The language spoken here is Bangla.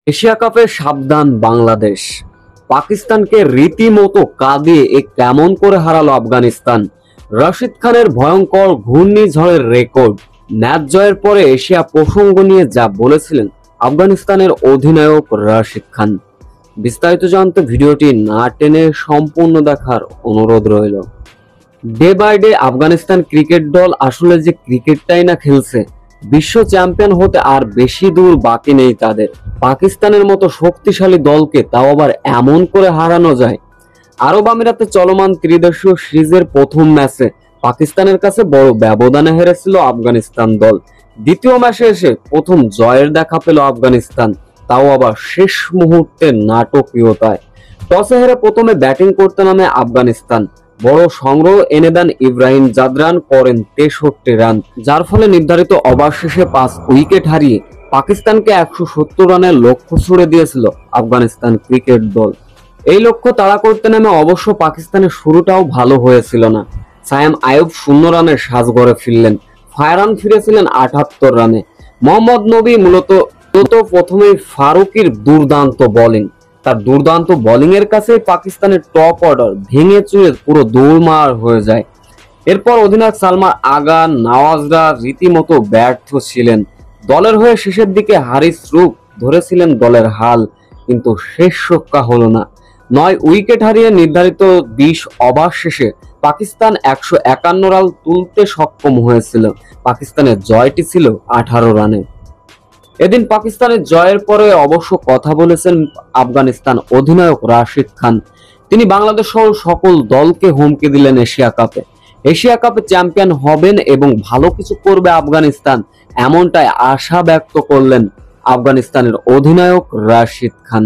এশিয়া কাপে সাবধান বাংলাদেশ। পাকিস্তানকে রীতিমতো কাঁদিয়ে কেমন করে হারালো আফগানিস্তান। রশিদ খানের ভয়ঙ্কর ঘূর্ণিঝড়ের রেকর্ড। ম্যাচ জয়ের পরে এশিয়া প্রসঙ্গ নিয়ে যা বলেছিলেন আফগানিস্তানের অধিনায়ক রশিদ খান। বিস্তারিত জানতে ভিডিওটি না টেনে সম্পূর্ণ দেখার অনুরোধ রইল। Day by day Afghanistan cricket দল আসলে যে ক্রিকেটটাই না খেলছে, বিশ্ব চ্যাম্পিয়ন হতে আর বেশি দূর বাকি নেই তাদের। পাকিস্তানের মতো শক্তিশালী দলকে তাও আবার এমন করে হারানো যায়। আরব আমিরাতে চলমান ত্রিদেশীয় সিরিজের প্রথম ম্যাচে পাকিস্তানের কাছে বড় ব্যবধানে হেরেছিল আফগানিস্তান দল। দ্বিতীয় ম্যাচে এসে প্রথম জয়ের দেখা পেল আফগানিস্তান, তাও আবার শেষ মুহূর্তে নাটকীয়তায়। টসে হেরে প্রথমে ব্যাটিং করতে নামে আফগানিস্তান। বড় সংগ্রহ এনে দেন ইব্রাহিম জাদরান, করেন 63 রান, যার ফলে নির্ধারিত ওভার শেষে 5 উইকেট হারিয়ে পাকিস্তানকে 170 রানের লক্ষ্য ছুড়ে দিয়েছিল আফগানিস্তান ক্রিকেট দল। এই লক্ষ্য তাড়া করতে নেমে অবশ্য পাকিস্তানের শুরুটাও ভালো হয়েছিল না। সায়েম আইয়ুব 0 রানের সাজঘরে ফিরলেন, ফায়ারান ফিরেছিলেন 78 রানে। মোহাম্মদ নবী মূলত প্রথমেই ফারুকির দুর্দান্ত বোলিং, তার দুর্দান্ত বোলিং এর কাছে পাকিস্তানের টপ অর্ডার ভেঙে চুরে পুরো দৌড়মার হয়ে যায়। এরপর অধিনায়ক সালমান আগা, নওয়াজরা রীতিমতো ব্যর্থ ছিলেন। দলের হয়ে শেষের দিকে হারিস রুখ ধরেছিলেন দলের হাল, কিন্তু শেষ রক্ষা হলো না। 9 উইকেট হারিয়ে নির্ধারিত 20 ওভার শেষে পাকিস্তান 151 রান তুলতে সক্ষম হয়েছিল। পাকিস্তানের জয়টি ছিল 18 রানে। এদিন পাকিস্তানের জয়ের পরে অবশ্য কথা বলেছেন আফগানিস্তান অধিনায়ক রশিদ খান। তিনি বাংলাদেশ সহ সকল দলকে হুমকি দিলেন এশিয়া কাপে চ্যাম্পিয়ন হবেন এবং ভালো কিছু করবে আফগানিস্তান, এমনটাই আশা ব্যক্ত করলেন আফগানিস্তানের অধিনায়ক রশিদ খান।